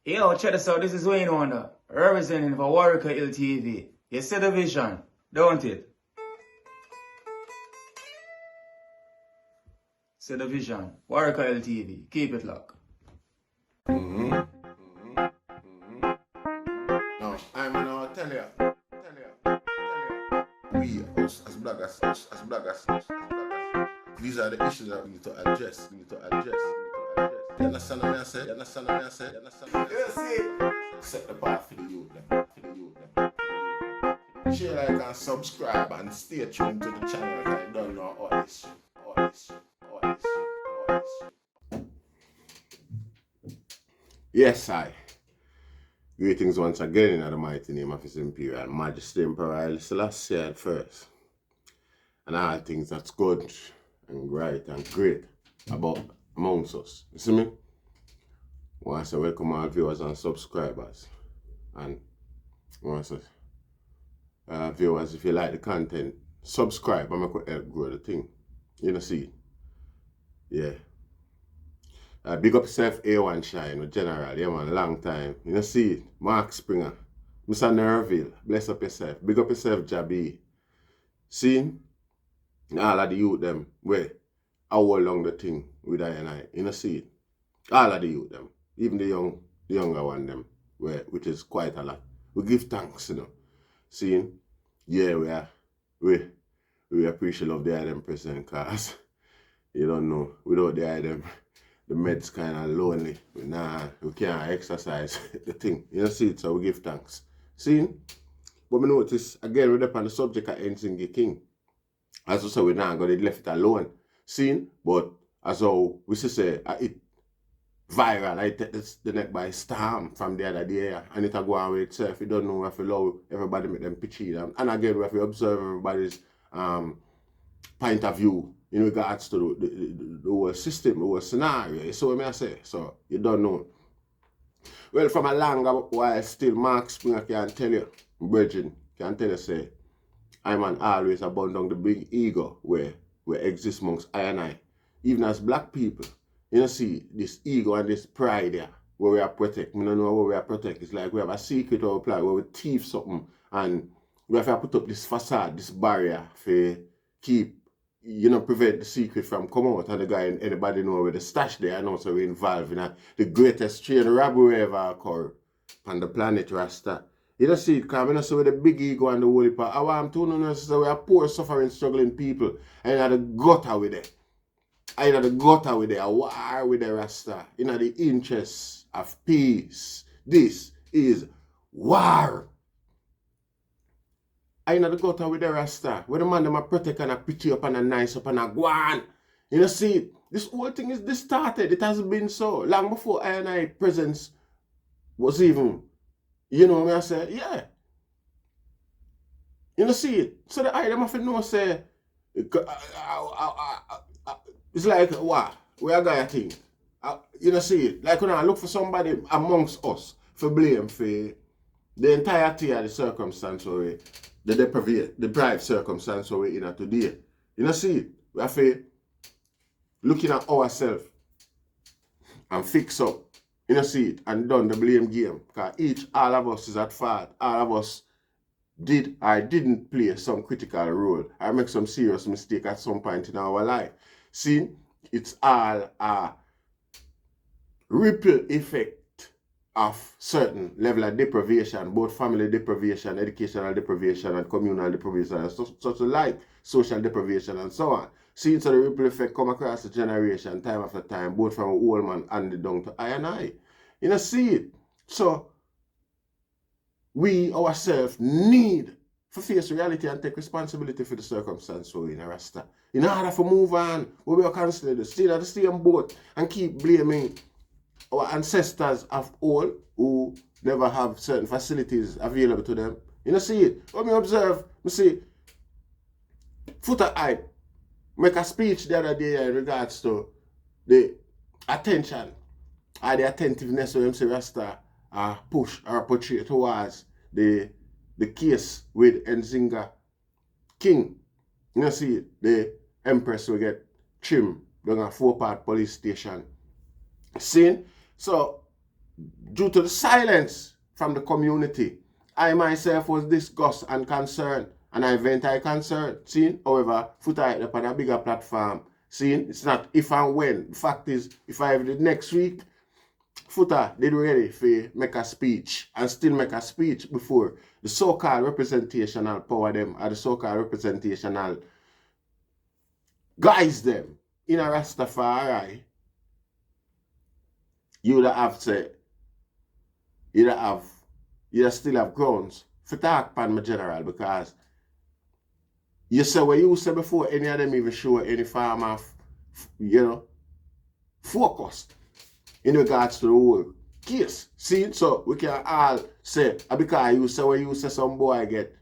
Yo, check this out. This is Wayne Wonder, representing for Warieka LTV. You see the vision, don't it? See the vision. Warieka LTV. Keep it locked. No, I'm gonna tell you. We, us as bloggers, these are the issues that we need to address. You understand what I said? You see? Set the path for the youth. Share, like, and subscribe and stay tuned to the channel because I don't know all this shit. Yes, I. Greetings once again in the mighty name of His Imperial Majesty Emperor Haile Selassie at first. And all things that's good and right and great about amongst us. You see me? I want to say welcome all viewers and subscribers. And I want to say viewers, if you like the content, subscribe and make it help grow the thing. You know, see? Yeah. Big up yourself, A1 Shine, with General, yeah man, long time. You know, see it, Mark Springer, Mr. Nerville, bless up yourself. Big up yourself, Jabi. See, all of the youth them, where I hold along the thing with I and I. You know, see it, all of the youth them, even the younger one them, which is quite a lot. We give thanks, you know. See, yeah, we appreciate love the item present, cause you don't know, without the item, the meds kind of lonely. We can't exercise the thing. You know, see it, so we give thanks. See? But we notice, again, we're up on the subject of Nzingi King. As we say, we're not going to leave it alone. See? But as how we say, it viral, I take the neck by storm from the other day, and it go on with itself. You don't know if you allow everybody make them pitch it. And again, we have to observe everybody's point of view in regards to the whole system, the whole scenario. You see what I say? So, you don't know. Well, from a longer while still, Mark Springer can tell you, Virgin can tell you, say, I'm always about down the big ego where exists amongst I and I. Even as black people, you know, see, this ego and this pride there, where we are protect. We don't know where we are protect. It's like we have a secret or apply where we thief something, and we have to put up this facade, this barrier for keep, you know, prevent the secret from coming out, and the guy and anybody know where the stash there, and also we're involved in the greatest train robbery ever occurred on the planet Rasta. You know, see it, because I know with the big ego and the holy part, I want to know so we are poor, suffering, struggling people, and in the gutter with it. In the gutter with it, a war with the Rasta, in the interests of peace. This is war. I know the gutter with the Rasta, where the man them a protect and a pretty up and a nice up and a guan. You know, see, this whole thing is this started. It has been so long before I and I presence was even, you know what I say? Yeah. You know, see it. So the I them have to know, say, it's like, what? We are going to think. You know, see it. Like when I look for somebody amongst us for blame for the entirety of the circumstance where the deprived circumstance where we're in today. You know, see, we have to looking at ourselves and fix up, you know, see it, and done the blame game. Because all of us is at fault. All of us did or didn't play some critical role. I make some serious mistake at some point in our life. See, it's all a ripple effect of certain level of deprivation, both family deprivation, educational deprivation, and communal deprivation, and such like social deprivation and so on. See, so the ripple effect come across the generation, time after time, both from old man and the down to I and I. You know, see it. So, we ourselves need to face reality and take responsibility for the circumstance we're in a Rasta. In order to move on, we will constantly stay at the same boat and keep blaming our ancestors of old who never have certain facilities available to them. You know, see it. When we observe, we see Foota hype make a speech the other day in regards to the attention or the attentiveness of MC Rasta push or portray towards the case with Nzinga King. You know, see it. The Empress will get trimmed down a 4-part police station. See? So, due to the silence from the community, I myself was disgusted and concerned, and I vent I concerned. See, however, Foota up on a bigger platform. See, it's not if and when. The fact is, if I have the next week, Foota did ready for make a speech and still make a speech before the so-called representational power them or the so-called representational guys them in a Rastafari. You'd have said, you still have grounds for talk pan my general, because you say what you said before any of them even show any form of, focus in regards to the whole case. See, so we can all say, because you say what you say some boy get,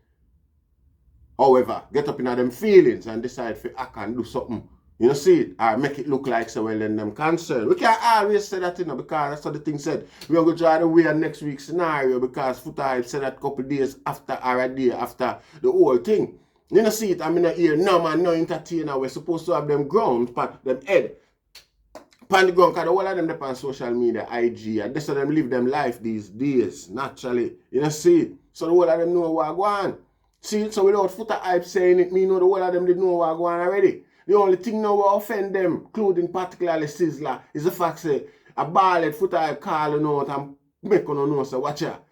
however, get up in them feelings and decide if I can do something. You know, see it, or make it look like so well in them concerned. We can't always say that, because that's what the thing said. We're going to try to wear next week's scenario, because Foota said that a couple days after or a day after the whole thing. You know, see it, I'm in the ear, no man, no entertainer. We're supposed to have them ground, pat them head. Pan the ground, because all of them depend on social media, IG, and that's how them live them life these days, naturally. You know, see it. So the whole of them know what going on. See it, so without Foota hype saying it, me know the whole of them did know what going on already. The only thing now will offend them, including particularly Sizzla, is the fact that a ballad Foota calling out and make on know, so watch out.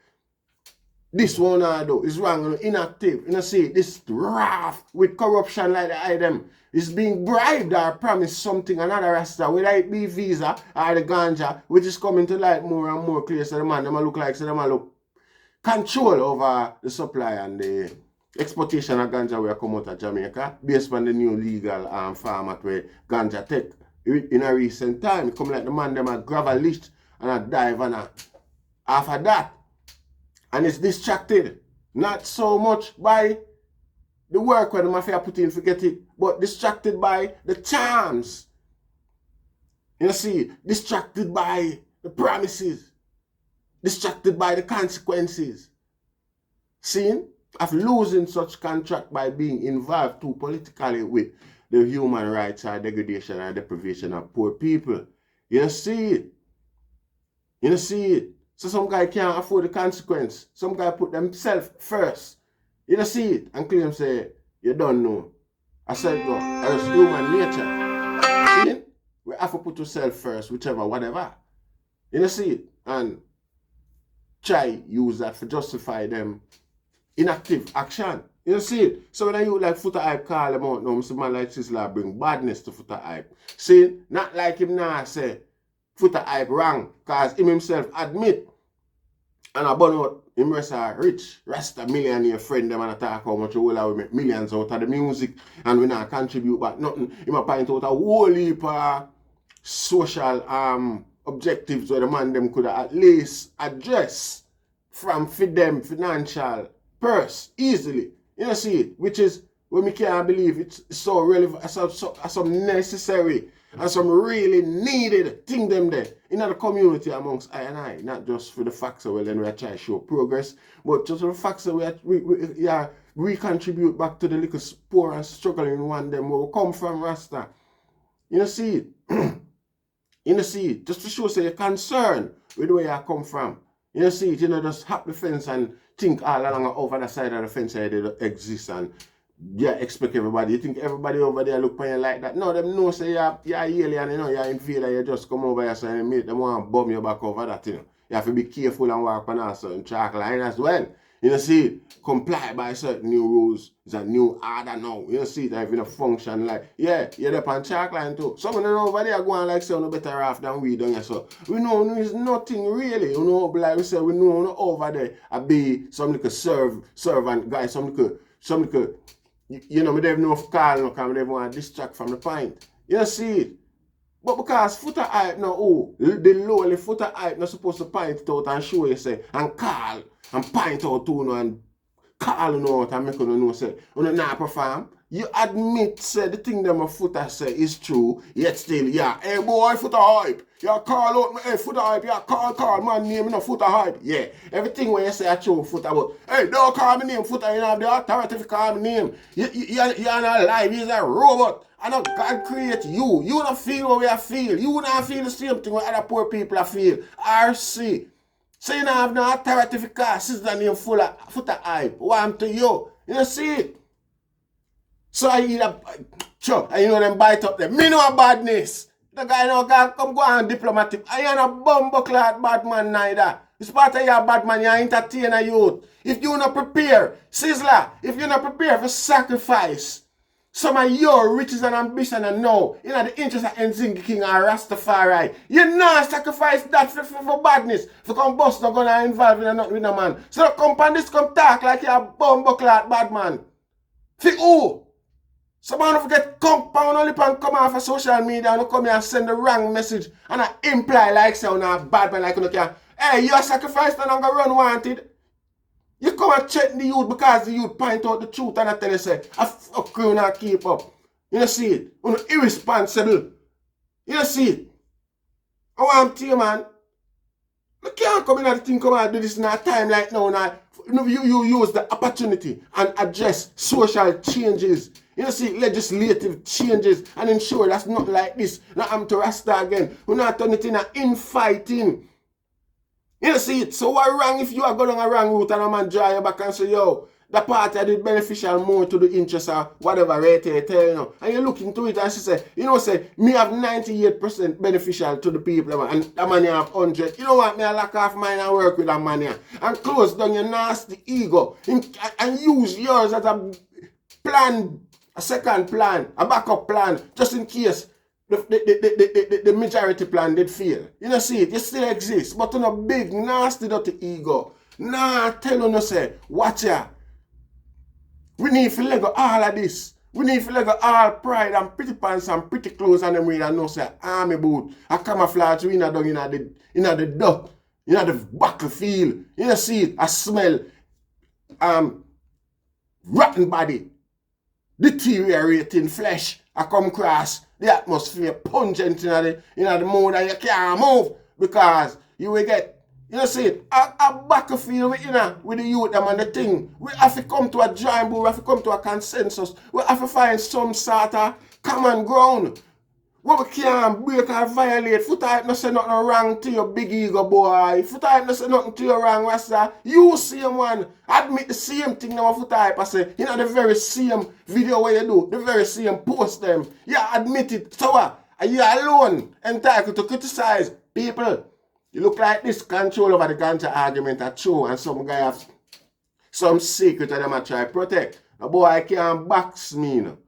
This one I do is wrong, inactive. You know, see, this rough with corruption like the item is being bribed or promised something another Rasta, whether it be visa or the ganja, which is coming to light more and more clear. So the man, them look like, so them look control over the supply and the exportation of ganja will come out of Jamaica based on the new legal format where ganja take in a recent time. It come like the man them a gravel list and a dive and a after that. And it's distracted. Not so much by the work where the mafia put in, forget it, but distracted by the charms. You see, distracted by the promises. Distracted by the consequences. Seeing? Of losing such contract by being involved too politically with the human rights or degradation or deprivation of poor people. You see it. You see it. So some guy can't afford the consequence. Some guy put themselves first. You see it and claim say, you don't know. I said go, that's human nature. See? We have to put yourself first, whichever, whatever. You see it? And try use that to justify them inactive action. You see it? So when you like Foota hype call them out now, some man like Sizzla bring badness to Foota hype. See, not like him now say Foota hype wrong, cause him himself admit and I burn out him rest a rich Rasta millionaire friend them and I talk how much we make millions out of the music and we not contribute back nothing. Him a point out a whole heap of social objectives where the man them could at least address from feed them financial purse easily. You see it, which is when we can't believe it's so relevant, some necessary and some really needed thing them there in the community amongst I and I, not just for the facts that well then we are trying to show progress, but just for the facts that we contribute back to the little poor and struggling one them where we come from Rasta. You see it. You see it, just to show say you're concerned with where you come from. You see it, just hop the fence and think all along over the side of the fence they don't exist and expect everybody. You think everybody over there look on you like that? No, them know say you're alien, you're invader, you just come over here and make them want to bomb you back over that, You have to be careful and walk on a certain track line as well. You see it, comply by certain new rules. It's a new order now. You see it, having a function like, you're there on track line too. Some of them over there going like say, no better off than we done. So we know it's nothing really. Like we say, we know over there, I be some little servant guy, some little, we don't have no call, no come, they want to distract from the point. You see it. But because Foota hype now, the lowly Foota hype not supposed to point it out and show you say, and call, and point out to and call out and make you know say, you not perform. You admit say the thing them a Foota say is true, yet still, hey boy, Foota hype. You call out, hey Foota hype, call man name, Foota hype. Yeah, everything when you say I true Foota, but hey, don't call me name Foota, you have the authority to call me name. You're not alive, he's a robot. I know God create you. You don't feel what we feel. You don't feel the same thing what other poor people feel. RC. So you don't have no authority for call Sizzla name full of Foota hype. What am to you? You know see it? So I either chop and you know them bite up them. Me know a badness. The guy now can come go on diplomatic. I ain't a bumbleclad bad man neither. It's part of your bad man, you entertain a youth. If you not prepare, Sizzla, if you not prepare for sacrifice, some of your riches and ambition and now, you know the interest of Nzingi King or Rastafari, you not sacrifice that for badness. For come bust not gonna involve in nothing with a man. So come on this, come talk like you're a bumbleclad bad man. For who? Someone who get compound only and come off of social media and come here and send the wrong message and I imply like say a bad man like you can. Hey, you a sacrifice and I'm gonna run wanted. You come and check the youth because the youth point out the truth and I tell you say, I fuck you not keep up. You know see it? You're irresponsible. You know see it? I want to you man. You can't come in and think come and do this in a time like now. You use the opportunity and address social changes. You know, see, legislative changes and ensure that's not like this. Now I'm to Rasta again. We're not turning it in an infighting. You know, see it. So what wrong if you are going on a wrong route and a man draw you back and say, yo, the party I did beneficial more to the interest of whatever rate you tell you know. And you look into it and she say, you know, say, me have 98% beneficial to the people and that man you have 100. You know what, me I lock off mine and work with that man here. And close down your nasty ego and use yours as a plan. A second plan, a backup plan, just in case the majority plan did fail. You know, see it, it still exists, but on a big, nasty, dirty ego. Nah, tell you no say, watch ya. We need to let go all of this. We need to let go all pride and pretty pants and pretty clothes and them we don't know say army boot, a camouflage we not down in the dirt, in the battlefield. You know, see it, I smell rotten body. Deteriorating flesh, I come across the atmosphere pungent in the mood and you can't move because you will get, you know, see it, a battlefield with the youth them and the thing. We have to come to a drawing board, we have to come to a consensus, we have to find some sort of common ground. What we can't break or violate. Foota hype no say nothing wrong to your big ego boy. Foota hype no say nothing to your wrong Rasta. You same one. Admit the same thing now Foota hype I say. You know the very same video where you do. The very same post them. You admit it. So what? Are you alone entitled to criticize people? You look like this control over the ganja argument are true and some guy have some secret that them I try to protect. A boy can't box me, you know.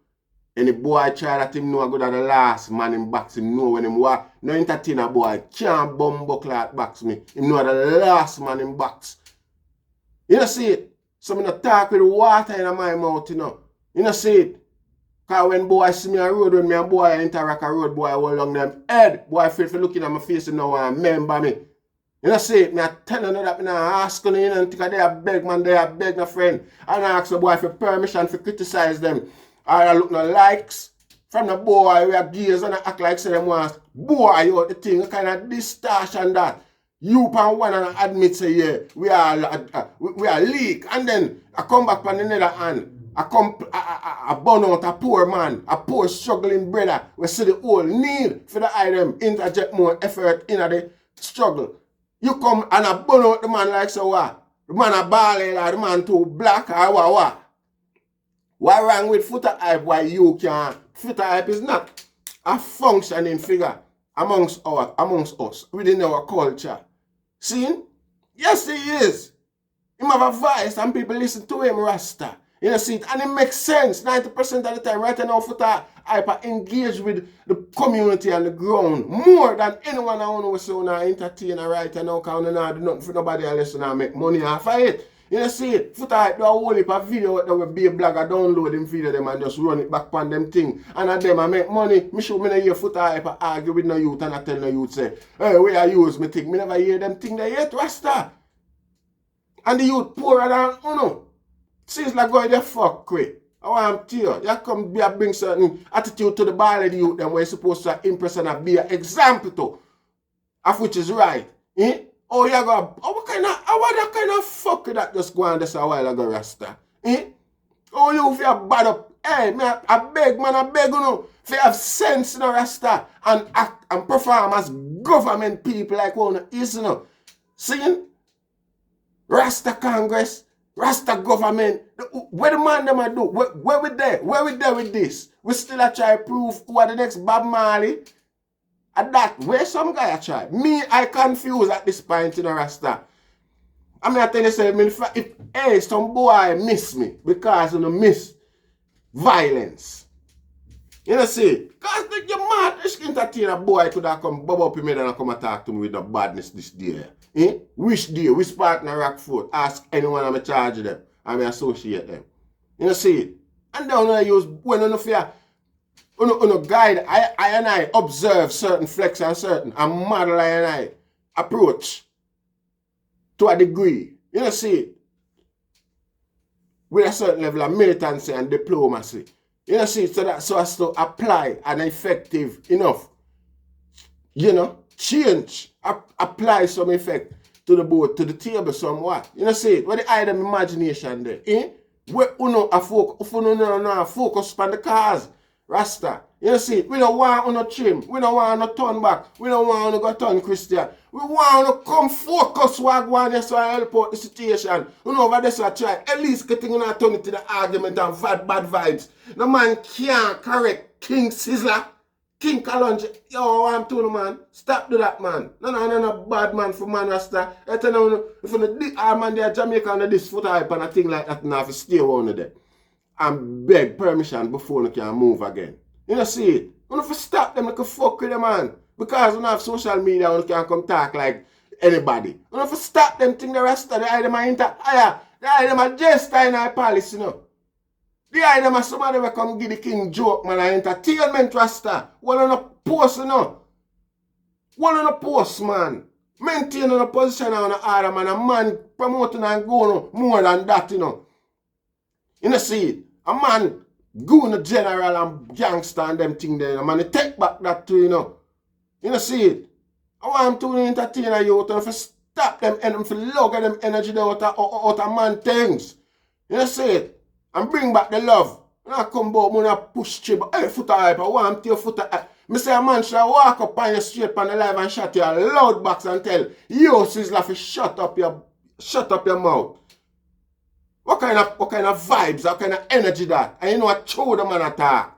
Any boy try that him know I go to the last man in box him know when him walk. No entertain a boy can't bumbuckle at box me. Him know the last man in box. You know see it? So I not talk with water in my mouth, you know. You know see it? Cause when boy see me on road, when me and boy interact a road, boy hold on them head. Boy feel for looking at my face and now and remember me. You know see it? Me I tell you that me not ask you, you know, think they are beg man, they are beg my friend. And I ask the boy for permission to criticize them. I look no likes from the boy we are gays and I act like say them want boy you the thing kind of distortion that you pan one and admit say yeah we are leak and then I come back on the other hand I burn out a poor man, a poor struggling brother we see the whole need for the item interject more effort in the struggle. You come and I burn out the man like so what? The man a ball or the man too black or what? Why wrong with Foota hype? Why you can't? Foota hype is not a functioning figure amongst us within our culture. See? Yes, he is. He have a voice and people listen to him, Rasta. You know, see it? And it makes sense 90% of the time. Right now, Foota hype engage with the community and the ground more than anyone I want to say now entertain right now because I don't do nothing for nobody else and make money off of it. You know, see it? Foota hype do a whole heap of video that will be a blogger download them video them and just run it back on them thing. And at them I make money. Me show me no hear Foota hype argue with no youth and I tell no youth say, hey, where I use me thing? Me never hear them thing they yet, Rasta. And the youth poorer than Uno. Sizzla go the fuck quick. I want to tell you, you come be a bring certain attitude to the ball of the youth them where you're supposed to impress and be an example to. Of which is right. Eh? Oh, you go, what kind of fuck that just go on this a while ago, Rasta? Eh? Oh, you feel bad up. Hey, man, I beg, you know, if you have sense, you know, Rasta, and act and perform as government people like one is, you know. See? Rasta Congress, Rasta government. What the man them a do? Where we there? Where we there with this? We still a try to prove who are the next Bob Marley. And that, where some guy a try? Me, I confused at this point in a Rasta. I mean, I tell you, if some boy miss me because you know miss violence. You know, see, because you're mad, you entertain a boy could have come bob up in me and come and talk to me with the badness this day. Which day, which partner Rockford, ask anyone I'm charge them, and I associate them. You know, see, and then I use, when you know, fear, guide, I observe certain flex and certain, and model I approach to a degree. You know, see, with a certain level of militancy and diplomacy. You know, see, so as to apply an effective enough, you know, change, apply some effect to the board, to the table somewhat. You know, see, where the item imagination there, where focus on the cause, Rasta. You know, see, we don't want to trim, we don't want to turn back, we don't want to go turn Christian. We want to come focus what one is to help out the situation. You know, over this I try, at least getting on turn it to the argument and bad vibes. No man can't correct King Sizzla, King Kalonji. Yo, I'm telling you, man, stop do that, man. No bad man for man Rasta. I tell you, if you man there Jamaica and this Foota hype and a thing like that, now if you stay around there and beg permission before you can move again. You know, see it. You have to stop them like a fuck with them, man. Because you don't have social media, you can't come talk like anybody. You have to stop them thing the rest of the item are the item are just in our policy, you know. The item are somebody will come give the king joke, man, and entertainment Rasta. One on a post, you know. One on a post, man. Maintaining a position on the order, man. A man promoting and going more than that, you know. You know, see it. A man going to general and gangster and them thing there, man. They take back that too, you know. You know, see it. I want to entertain a youth and stop them and lug them energy out of man things. You know, see it. And bring back the love. When I come back, when I push chip, hey, Foota hype, I want to your Foota hype. Me say a man should walk up on your street on the live and shut your loud box and tell you, Sizzla, to shut up your mouth. What kind of vibes, what kind of energy that? And you know what throw the man attack.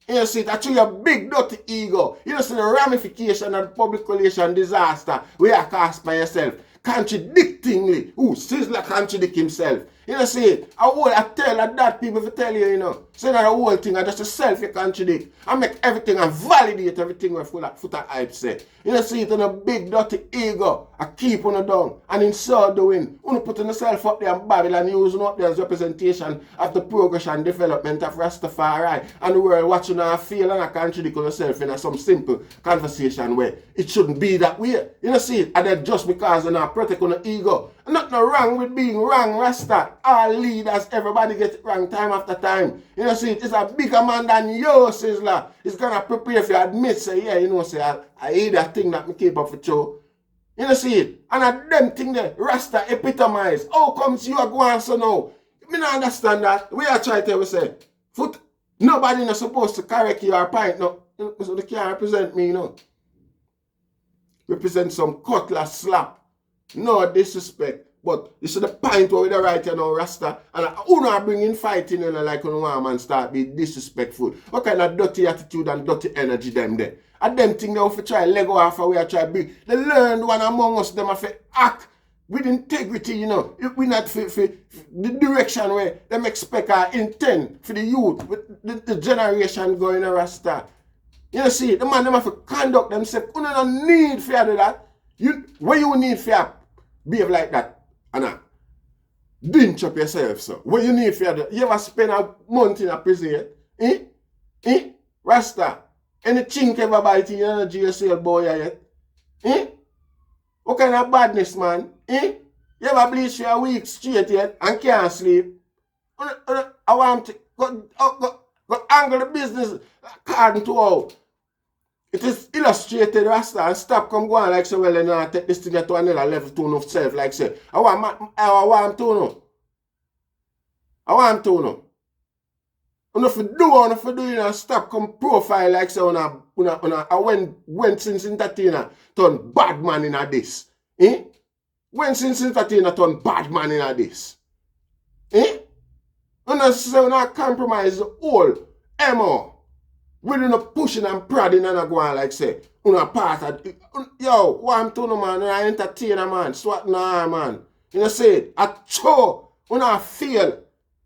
You see, that through your big dirty ego. You know, see the ramification of the public relation disaster where you cast by yourself. Contradictingly. Sizzla contradict himself. You know, see, I tell that people to tell you, you know. Say that the whole thing are just a self you contradict. I make everything and validate everything where Foota hype say. You know, see it on a big dirty ego. I keep on down. And in so doing, you putting yourself up there and Babylon using up there as representation of the progression and development of Rastafari. And the world watching and feel and I contradict yourself in some simple conversation where it shouldn't be that way. You know, see it. And then just because you're not protect on the ego. Nothing wrong with being wrong, Rasta. All leaders, everybody get it wrong time after time. You know, see, it's a bigger man than you, Sizzla. It's gonna prepare for you admit, say, yeah, you know, say, I hate that thing that me keep up for you. You know, see it? And a them thing there, Rasta epitomize. How comes you are going so now? Me not understand that. We are trying to say, nobody not supposed to correct you or point, no. So they can't represent me, you know. Represent some cutlass slap. No disrespect. But you see the point where we right here now, Rasta, and who not bringing fighting, you know, like when one man start be disrespectful. What kind of dirty attitude and dirty energy them there? And them thing they have to try Lego off of where try be. They learned one among us, them have to act with integrity, you know. If we not for the direction where them expect or intend for the youth, with the generation going a Rasta. You know, see, the man them have to conduct themselves. You don't need fear do that. What you need fear behave like that? And dinch up yourself, so. What you need for that? You ever spend a month in a prison yet? Rasta. Any chink ever bite in your jail boy yet? What kind of badness, man? You ever bleach for a week straight yet and can't sleep? I want to go angle the business according to how it is illustrated, Rasta, and stop come go on like so well and now take this thing to another level tone of self, like say. I want to know. Enough to do, you know, stop come profile like so I went since entertainer turn bad man in a this. When since entertainer turn bad man in this? Eh? You know, so not compromise all emo. We do not pushing and prodding and go on like say, you know, part of yo, what I'm telling man, you entertainer man, swat nah man. You know, say at show, you know, feel,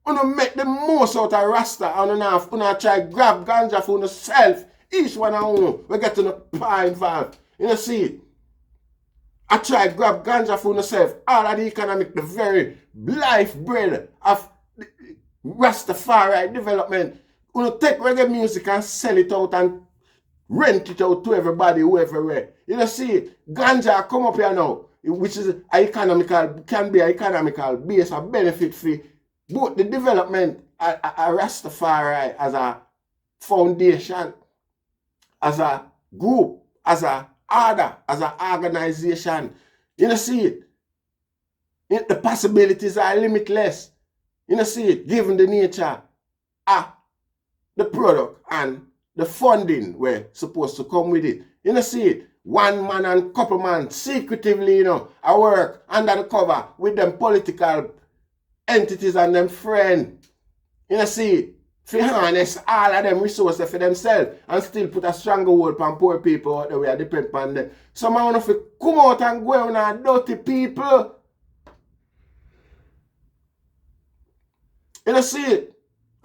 you know, make the most out of Rasta and you know, try grab ganja for yourself. Each one of you, we get to the power involved. You know, see, I try grab ganja for yourself. All of the economic, the very lifeblood of Rastafari development. You know, take reggae music and sell it out and rent it out to everybody, whoever. You know, see, ganja come up here now, which is economical, can be an economical base of benefit for both the development of Rastafari as a foundation, as a group, as a order, as an organization. You know, see it. The possibilities are limitless. You know, see it, given the nature of the product and the funding were supposed to come with it. You know, see it, one man and couple man secretively, you know, I work under the cover with them political entities and them friends. You know, see it, for harness all of them resources for themselves and still put a stronger hold on poor people out there where depend on them. Some want to come out and go on and dirty people. You know, see it.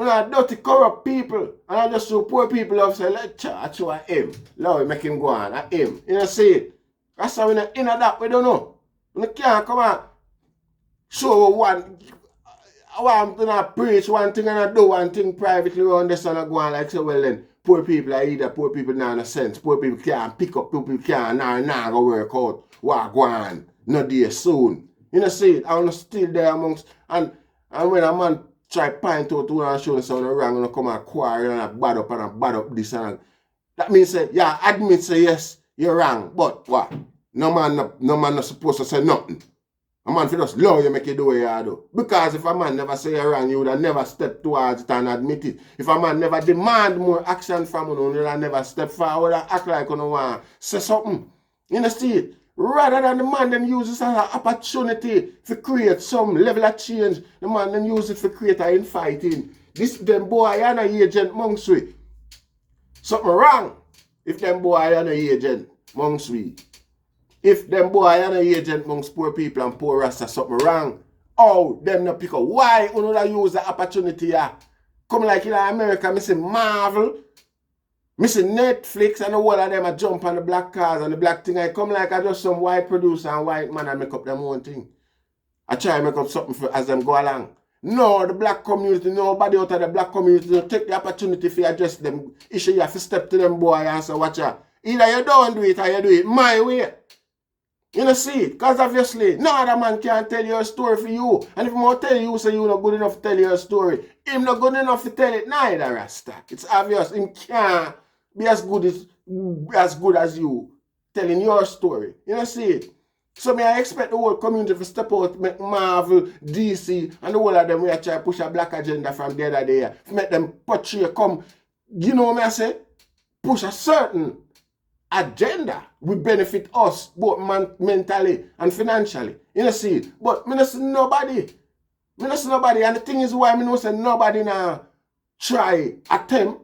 You know, dirty, corrupt people. And I just show poor people love say, let's chat to him. Lord, make him go on at him. You know, see it. That's how we not in that, we don't know. We can't come and show one. I want to preach one thing and I do one thing privately around this and I go on like say, well then, poor people are either poor people not in a sense. Poor people can't pick up, poor people can't now go work out. What go on? No day soon. You know, see it. I'm still there amongst and when a man try point out to and show someone wrong and come and quarrel and bad up this and that means say, yeah, admit say yes, you're wrong. But what? No man not supposed to say nothing. A man for just love you make you do what you do. Because if a man never say you're wrong, you would have never step towards it and admit it. If a man never demand more action from you, you would have never step forward and act like you don't want to say something. You know, see it? Rather than the man them use this as an opportunity to create some level of change, the man them use it for create a infighting. This them boy and a agent amongst we. Something wrong if them boy and a agent amongst we. If them boy and a agent amongst poor people and poor rasta, something wrong. Oh, them not pick up. Why you not use the opportunity here? Come like in America, missing Marvel. Missing Netflix and the whole of them a jump on the black cars and the black thing. I come like I just some white producer and white man and make up them own thing. I try to make up something for as them go along. No, the black community, nobody out of the black community don't take the opportunity to address them issue. You have to step to them boy and say, watch out. Either you don't do it or you do it my way. You know, see it? Because obviously, no other man can tell you a story for you. And if I tell you, say you're not good enough to tell your story, him not good enough to tell it neither, Rasta. It's obvious. Him can't be as good as you telling your story. You know, see it? So I expect the whole community to step out, make Marvel, DC, and the whole of them we try to push a black agenda from the other day. To make them portray, come, you know what I say? Push a certain agenda will benefit us both mentally and financially. You know, see it? But I don't see nobody. I don't see nobody. And the thing is why I don't say nobody now try attempt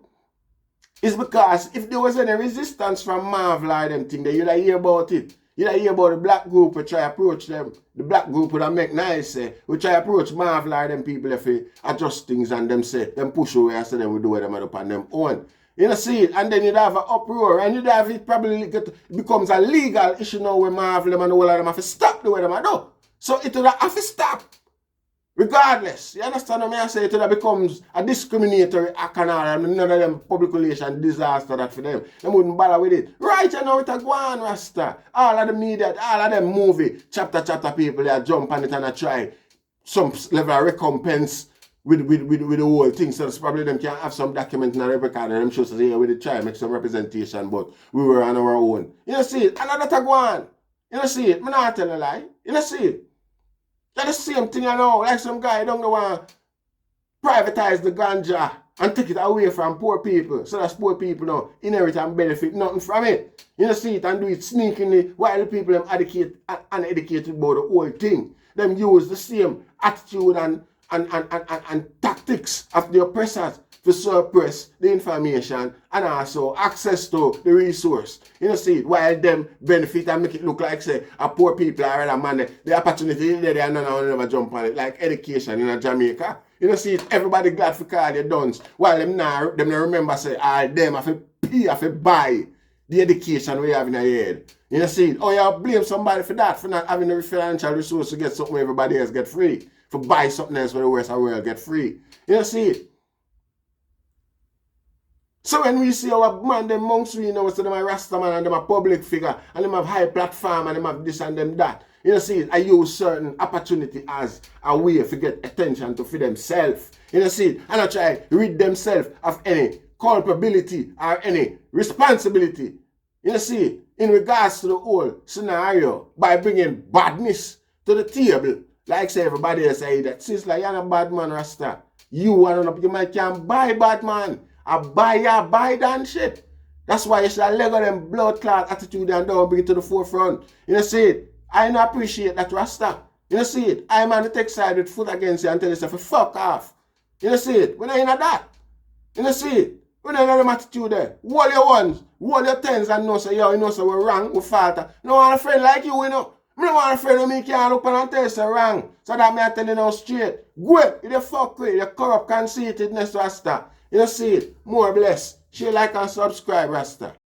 is because if there was any resistance from Marvel or them thing, you'd hear about it. You'd hear about the black group who try to approach them. The black group would make nice say, we try to approach Marvel or them people if they adjust things and them say, them push away and say them we do what them up on them own. You know, see it, and then you'd have an uproar, and you'd have it probably becomes a legal issue now where Marvel them and the whole of them have to stop the way them do. So it would have to stop. Regardless, you understand what I say? It would have becomes a discriminatory act and all, and none of them public relation disaster that for them. They wouldn't bother with it. Right you know, it a go on, Rasta. All of the media, all of them movie, chapter people, they jump on it and try some level of recompense with the whole thing. So it's probably them can have some document in a record and them shows say, yeah, we did try make some representation, but we were on our own. You know, see it? Another tag one. You know, see it? I'm not telling a lie. You know, see it? That's the same thing I know. Like some guy don't go want privatize the ganja and take it away from poor people. So that poor people now inherit and benefit nothing from it. You know, see it and do it sneakingly while the people them uneducated about the whole thing. Them use the same attitude and tactics of the oppressors to suppress the information and also access to the resource. You know, see it while them benefit and make it look like say a poor people are rather man the opportunity they are none never jump on it, like education in Jamaica. You know, see it, everybody glad for call their dons while them now remember say all them have to pay, have to buy the education we have in our head. You know, see it, oh you blame somebody for that, for not having the financial resource to get something everybody else get free, for buy something else for the rest of the world get free. You know, see it. So when we see our man, them monks, we know, so them a Rasta man and them a public figure and them have high platform and them have this and them that. You know, see, I use certain opportunity as a way to get attention to for themselves. You know, see, and I try rid themselves of any culpability or any responsibility. You know, see, in regards to the whole scenario by bringing badness to the table. Like say everybody else say that Sizzla, you're not a bad man, Rasta. You might can buy bad man. I buy that shit. That's why you should let go them blood clot attitude and don't bring it to the forefront. You know, see it. I don't appreciate that, Rasta. You know, see it. I'm on the tech side with foot against you and tell yourself, fuck off. You know, see it. We're not in that. You know, see it. We're not in that attitude there. Hold your ones, hold your tens and know, say, yo, you know, so we're wrong, we're falter. No want a friend like you, you know. I don't want a friend who me can't look and tell you so wrong. So that me I tell you now straight. Go, you the fuck with, you corrupt, conceitedness, Rasta. You know, see it. More bless. Share, like, and subscribe, Rasta.